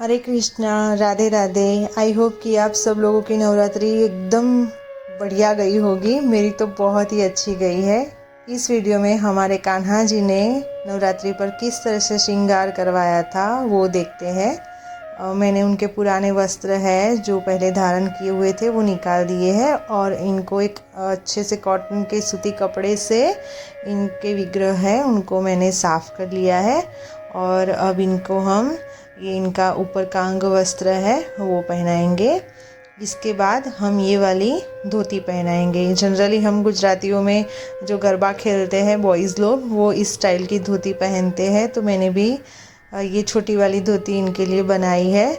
Hare Krishna, Radhe Radhe. I hope कि आप सब लोगों की नवरात्रि एकदम बढ़िया गई होगी। मेरी तो बहुत ही अच्छी गई है। इस वीडियो में हमारे कान्हा जी ने नवरात्रि पर किस तरह से श्रृंगार करवाया था वो देखते हैं। मैंने उनके पुराने वस्त्र है जो पहले धारण किए हुए थे वो निकाल दिए हैं और इनको एक अच्छे से कॉटन के सूती कपड़े से इनके विग्रह है उनको मैंने साफ़ कर लिया है। और अब इनको हम ये इनका ऊपर का अंग वस्त्र है वो पहनाएंगे। इसके बाद हम ये वाली धोती पहनाएंगे। जनरली हम गुजरातियों में जो गरबा खेलते हैं बॉयज़ लोग वो इस स्टाइल की धोती पहनते हैं, तो मैंने भी ये छोटी वाली धोती इनके लिए बनाई है।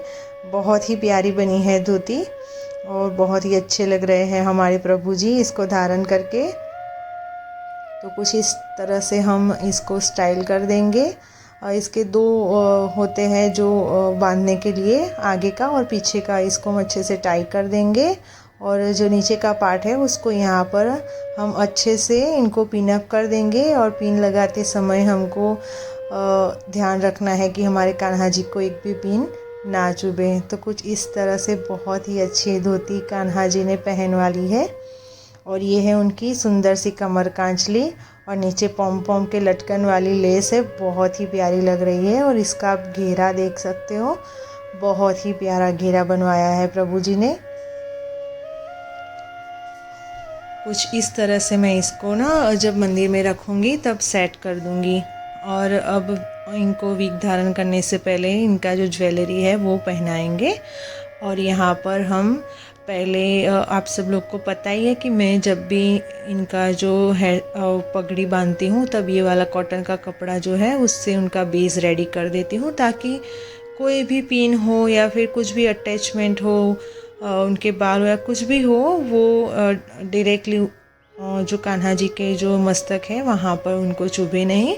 बहुत ही प्यारी बनी है धोती और बहुत ही अच्छे लग रहे हैं हमारे प्रभु जी इसको धारण करके। तो कुछ इस तरह से हम इसको स्टाइल कर देंगे। इसके दो होते हैं जो बांधने के लिए, आगे का और पीछे का। इसको हम अच्छे से टाई कर देंगे और जो नीचे का पार्ट है उसको यहाँ पर हम अच्छे से इनको पिन अप कर देंगे। और पिन लगाते समय हमको ध्यान रखना है कि हमारे कान्हा जी को एक भी पिन ना चुभे। तो कुछ इस तरह से बहुत ही अच्छी धोती कान्हा जी ने पहन वाली है। और ये है उनकी सुंदर सी कमर कांचली और नीचे पॉम पॉम के लटकन वाली लेस है, बहुत ही प्यारी लग रही है। और इसका आप घेरा देख सकते हो, बहुत ही प्यारा घेरा बनवाया है प्रभु जी ने। कुछ इस तरह से मैं इसको ना जब मंदिर में रखूँगी तब सेट कर दूँगी। और अब इनको विग धारण करने से पहले इनका जो ज्वेलरी है वो पहनाएंगे। और यहाँ पर हम पहले आप सब लोग को पता ही है कि मैं जब भी इनका जो है पगड़ी बांधती हूँ तब ये वाला कॉटन का कपड़ा जो है उससे उनका बेस रेडी कर देती हूँ, ताकि कोई भी पिन हो या फिर कुछ भी अटैचमेंट हो, उनके बाल या कुछ भी हो, वो डायरेक्टली जो कान्हा जी के जो मस्तक है वहाँ पर उनको चुभे नहीं।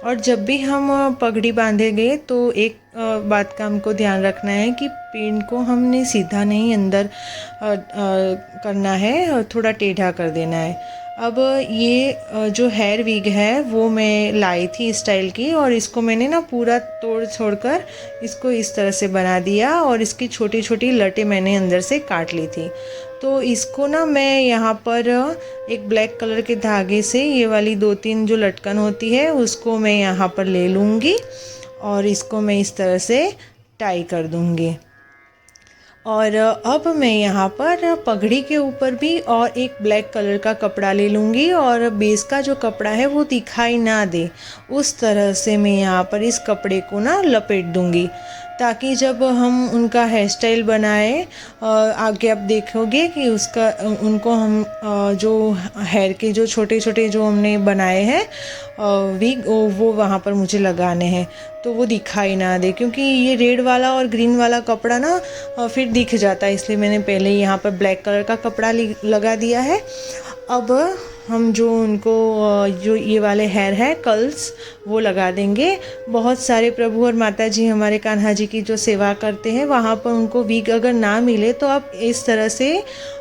और जब भी हम पगड़ी बांधेंगे तो एक बात का हमको ध्यान रखना है कि पिन को हमने सीधा नहीं अंदर करना है, थोड़ा टेढ़ा कर देना है। अब ये जो हेयर विग है वो मैं लाई थी इस स्टाइल की, और इसको मैंने ना पूरा तोड़ छोड़कर इसको इस तरह से बना दिया और इसकी छोटी छोटी लटें मैंने अंदर से काट ली थी। तो इसको ना मैं यहाँ पर एक ब्लैक कलर के धागे से ये वाली 2-3 जो लटकन होती है उसको मैं यहाँ पर ले लूँगी और इसको मैं इस तरह से टाई कर दूँगी। और अब मैं यहाँ पर पगड़ी के ऊपर भी और एक ब्लैक कलर का कपड़ा ले लूँगी और बेस का जो कपड़ा है वो दिखाई ना दे, उस तरह से मैं यहाँ पर इस कपड़े को ना लपेट दूँगी, ताकि जब हम उनका हेयर स्टाइल बनाए आगे आप देखोगे कि उसका उनको हम जो हेयर के जो छोटे छोटे जो हमने बनाए हैं विग वो वहाँ पर मुझे लगाने हैं, तो वो दिखाई ना दे, क्योंकि ये रेड वाला और ग्रीन वाला कपड़ा ना फिर दिख जाता है। इसलिए मैंने पहले यहाँ पर ब्लैक कलर का कपड़ा लगा दिया है। अब हम जो उनको जो ये वाले हेयर है कर्ल्स वो लगा देंगे। बहुत सारे प्रभु और माता जी हमारे कान्हा जी की जो सेवा करते हैं वहाँ पर उनको विग अगर ना मिले तो आप इस तरह से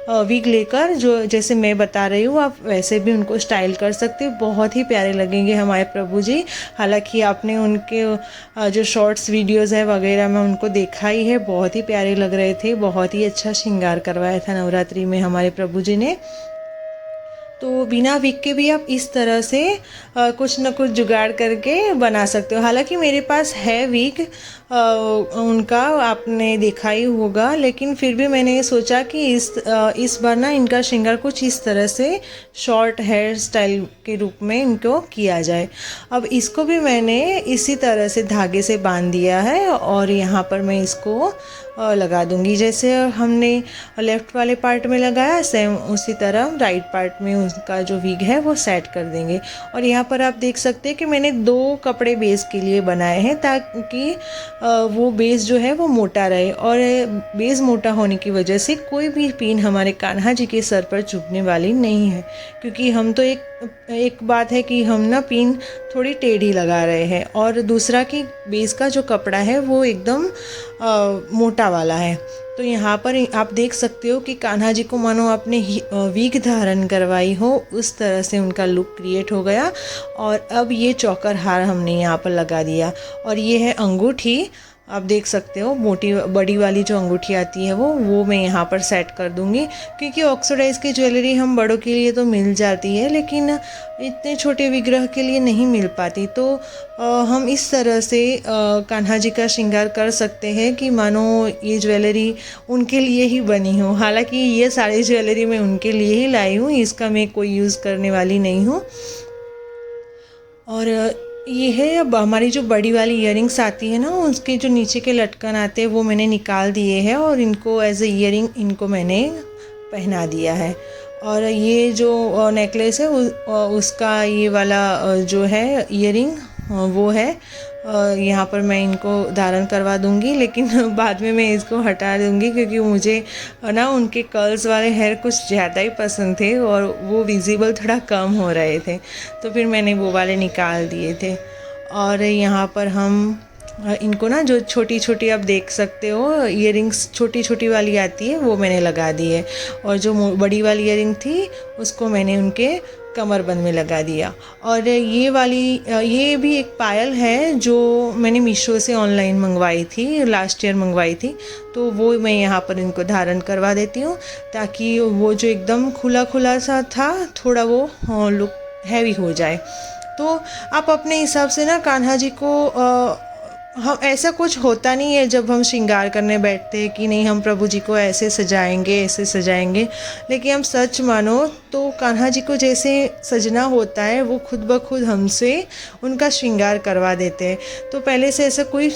विग लेकर जो जैसे मैं बता रही हूँ आप वैसे भी उनको स्टाइल कर सकते हो। बहुत ही प्यारे लगेंगे हमारे प्रभु जी। हालांकि आपने उनके जो शॉर्ट्स वीडियोज़ है वगैरह में उनको देखा ही है, बहुत ही प्यारे लग रहे थे। बहुत ही अच्छा श्रृंगार करवाया था नवरात्रि में हमारे प्रभु जी ने। तो बिना विग के भी आप इस तरह से कुछ न कुछ जुगाड़ करके बना सकते हो। हालांकि मेरे पास है विग उनका, आपने देखा ही होगा, लेकिन फिर भी मैंने सोचा कि इस बार ना इनका श्रृंगार कुछ इस तरह से शॉर्ट हेयर स्टाइल के रूप में इनको किया जाए। अब इसको भी मैंने इसी तरह से धागे से बांध दिया है और यहाँ पर मैं इसको लगा दूंगी। जैसे हमने लेफ़्ट वाले पार्ट में लगाया सेम उसी तरह राइट पार्ट में उसका जो विग है वो सेट कर देंगे। और यहाँ पर आप देख सकते हैं कि मैंने 2 कपड़े बेस के लिए बनाए हैं, ताकि वो बेस जो है वो मोटा रहे। और बेस मोटा होने की वजह से कोई भी पिन हमारे कान्हा जी के सर पर चुभने वाली नहीं है, क्योंकि हम तो एक बात है कि हम ना पिन थोड़ी टेढ़ी लगा रहे हैं, और दूसरा कि बेस का जो कपड़ा है वो एकदम मोटा वाला है। तो यहाँ पर आप देख सकते हो कि कान्हा जी को मानो आपने विग धारण करवाई हो, उस तरह से उनका लुक क्रिएट हो गया। और अब ये चौकर हार हमने यहाँ पर लगा दिया और ये है अंगूठी। आप देख सकते हो मोटी बड़ी वाली जो अंगूठी आती है वो मैं यहाँ पर सेट कर दूँगी, क्योंकि ऑक्सीडाइज की ज्वेलरी हम बड़ों के लिए तो मिल जाती है लेकिन इतने छोटे विग्रह के लिए नहीं मिल पाती। तो हम इस तरह से कान्हा जी का श्रृंगार कर सकते हैं कि मानो ये ज्वेलरी उनके लिए ही बनी हो। हालांकि ये सारी ज्वेलरी मैं उनके लिए ही लाई हूँ, इसका मैं कोई यूज़ करने वाली नहीं हूँ। और ये है, अब हमारी जो बड़ी वाली इयरिंग्स आती है ना, उसके जो नीचे के लटकन आते हैं वो मैंने निकाल दिए हैं और इनको एज ए इयरिंग इनको मैंने पहना दिया है। और ये जो नेकलेस है उसका ये वाला जो है इयरिंग वो है, यहाँ पर मैं इनको धारण करवा दूंगी, लेकिन बाद में मैं इसको हटा दूंगी क्योंकि मुझे ना उनके कर्ल्स वाले हेयर कुछ ज़्यादा ही पसंद थे और वो विजिबल थोड़ा कम हो रहे थे, तो फिर मैंने वो वाले निकाल दिए थे। और यहाँ पर हम इनको ना जो छोटी छोटी आप देख सकते हो इयरिंग्स छोटी छोटी वाली आती है वो मैंने लगा दी है, और जो बड़ी वाली इयरिंग थी उसको मैंने उनके कमरबंद में लगा दिया। और ये वाली ये भी एक पायल है जो मैंने मीशो से ऑनलाइन मंगवाई थी, लास्ट ईयर मंगवाई थी, तो वो मैं यहाँ पर इनको धारण करवा देती हूँ ताकि वो जो एकदम खुला खुला सा था थोड़ा वो लुक हैवी हो जाए। तो आप अपने हिसाब से ना कान्हा जी को हम ऐसा कुछ होता नहीं है जब हम श्रृंगार करने बैठते हैं कि नहीं हम प्रभु जी को ऐसे सजाएंगे, लेकिन हम सच मानो तो कान्हा जी को जैसे सजना होता है वो खुद ब खुद हमसे उनका श्रृंगार करवा देते हैं। तो पहले से ऐसा कोई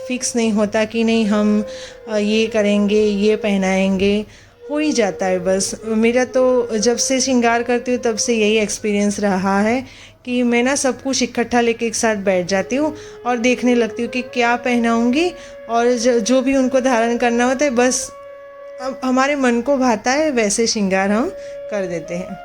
फिक्स नहीं होता कि नहीं हम ये करेंगे ये पहनाएंगे, हो ही जाता है बस। मेरा तो जब से श्रृंगार करती हूँ तब से यही एक्सपीरियंस रहा है कि मैं ना सब कुछ इकट्ठा लेके एक साथ बैठ जाती हूँ और देखने लगती हूँ कि क्या पहनाऊँगी, और जो भी उनको धारण करना होता है बस अब हमारे मन को भाता है वैसे श्रृंगार हम कर देते हैं।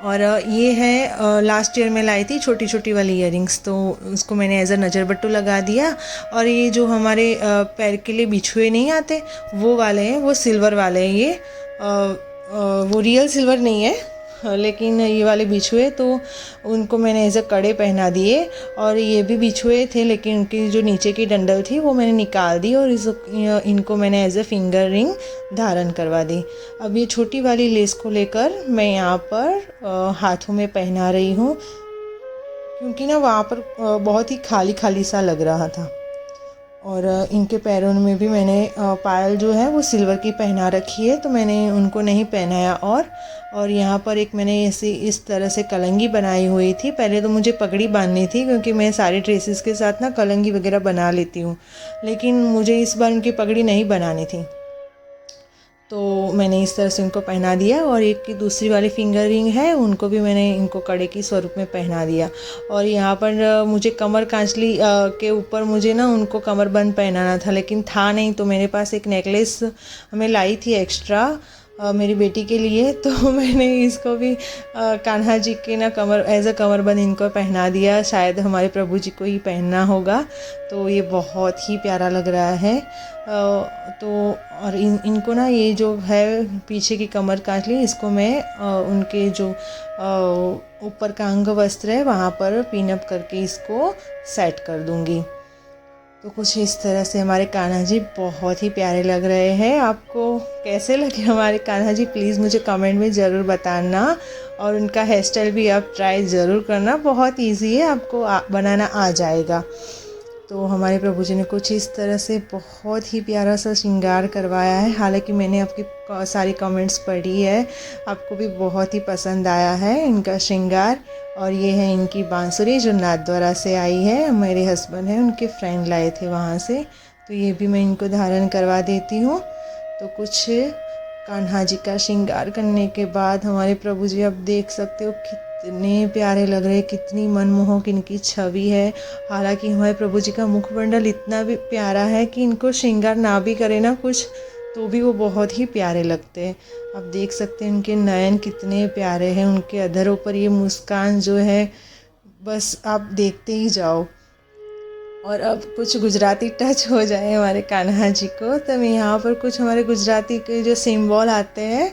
और ये है लास्ट ईयर में लाई थी छोटी छोटी वाली इयरिंग्स, तो उसको मैंने एज अ नज़र बट्टू लगा दिया। और ये जो हमारे पैर के लिए बिछुए नहीं आते वो वाले हैं, वो सिल्वर वाले हैं, ये वो रियल सिल्वर नहीं है लेकिन ये वाले बिछुए तो उनको मैंने एज अ कड़े पहना दिए। और ये भी बिछुए थे लेकिन उनकी जो नीचे की डंडल थी वो मैंने निकाल दी और इनको मैंने एज अ फिंगर रिंग धारण करवा दी। अब ये छोटी वाली लेस को लेकर मैं यहाँ पर हाथों में पहना रही हूँ क्योंकि ना वहाँ पर बहुत ही खाली खाली सा लग रहा था। और इनके पैरों में भी मैंने पायल जो है वो सिल्वर की पहना रखी है, तो मैंने उनको नहीं पहनाया। और यहाँ पर एक मैंने ऐसी इस तरह से कलंगी बनाई हुई थी। पहले तो मुझे पगड़ी बांधनी थी क्योंकि मैं सारे ड्रेसेस के साथ ना कलंगी वगैरह बना लेती हूँ, लेकिन मुझे इस बार उनकी पगड़ी नहीं बनानी थी, तो मैंने इस तरह से उनको पहना दिया। और एक की दूसरी वाली फिंगर रिंग है उनको भी मैंने इनको कड़े की स्वरूप में पहना दिया। और यहाँ पर मुझे कमर कांचली के ऊपर मुझे ना उनको कमरबंद पहनाना था लेकिन था नहीं, तो मेरे पास एक नेकलेस मैं लाई थी एक्स्ट्रा मेरी बेटी के लिए, तो मैंने इसको भी कान्हा जी के ना कमर एज अ कमरबंद इनको पहना दिया। शायद हमारे प्रभु जी को ही पहनना होगा, तो ये बहुत ही प्यारा लग रहा है। तो और इनको ना ये जो है पीछे की कमर कांचली इसको मैं उनके जो ऊपर का अंग वस्त्र है वहाँ पर पिन अप करके इसको सेट कर दूँगी। तो कुछ इस तरह से हमारे कान्हा जी बहुत ही प्यारे लग रहे हैं। आपको कैसे लगे हमारे कान्हा जी प्लीज़ मुझे कमेंट में ज़रूर बताना, और उनका हेयर स्टाइल भी आप ट्राई ज़रूर करना, बहुत इजी है, आपको बनाना आ जाएगा। तो हमारे प्रभु जी ने कुछ इस तरह से बहुत ही प्यारा सा श्रृंगार करवाया है। हालांकि मैंने आपकी सारी कमेंट्स पढ़ी है, आपको भी बहुत ही पसंद आया है इनका श्रृंगार। और ये है इनकी बांसुरी जो नाथद्वारा से आई है, मेरे हस्बैंड हैं उनके फ्रेंड लाए थे वहाँ से, तो ये भी मैं इनको धारण करवा देती हूँ। तो कुछ कान्हा जी का श्रृंगार करने के बाद हमारे प्रभु जी आप देख सकते हो कितने प्यारे लग रहे हैं, कितनी मनमोहक इनकी छवि है। हालांकि हमारे प्रभु जी का मुखमंडल इतना भी प्यारा है कि इनको श्रृंगार ना भी करे ना कुछ तो भी वो बहुत ही प्यारे लगते हैं। आप देख सकते हैं उनके नयन कितने प्यारे हैं, उनके अधरों पर ये मुस्कान जो है बस आप देखते ही जाओ। और अब कुछ गुजराती टच हो जाए हमारे कान्हा जी को, तो मैं यहाँ पर कुछ हमारे गुजराती के जो सिंबल आते हैं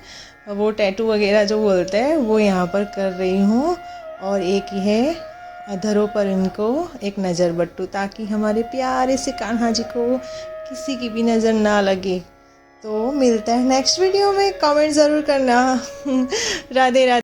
वो टैटू वगैरह जो बोलते हैं वो यहाँ पर कर रही हूँ। और एक ही है अधरों पर इनको एक नज़र बट्टू, ताकि हमारे प्यारे से कान्हा जी को किसी की भी नज़र ना लगे। तो मिलते हैं नेक्स्ट वीडियो में, कमेंट ज़रूर करना। राधे राधे।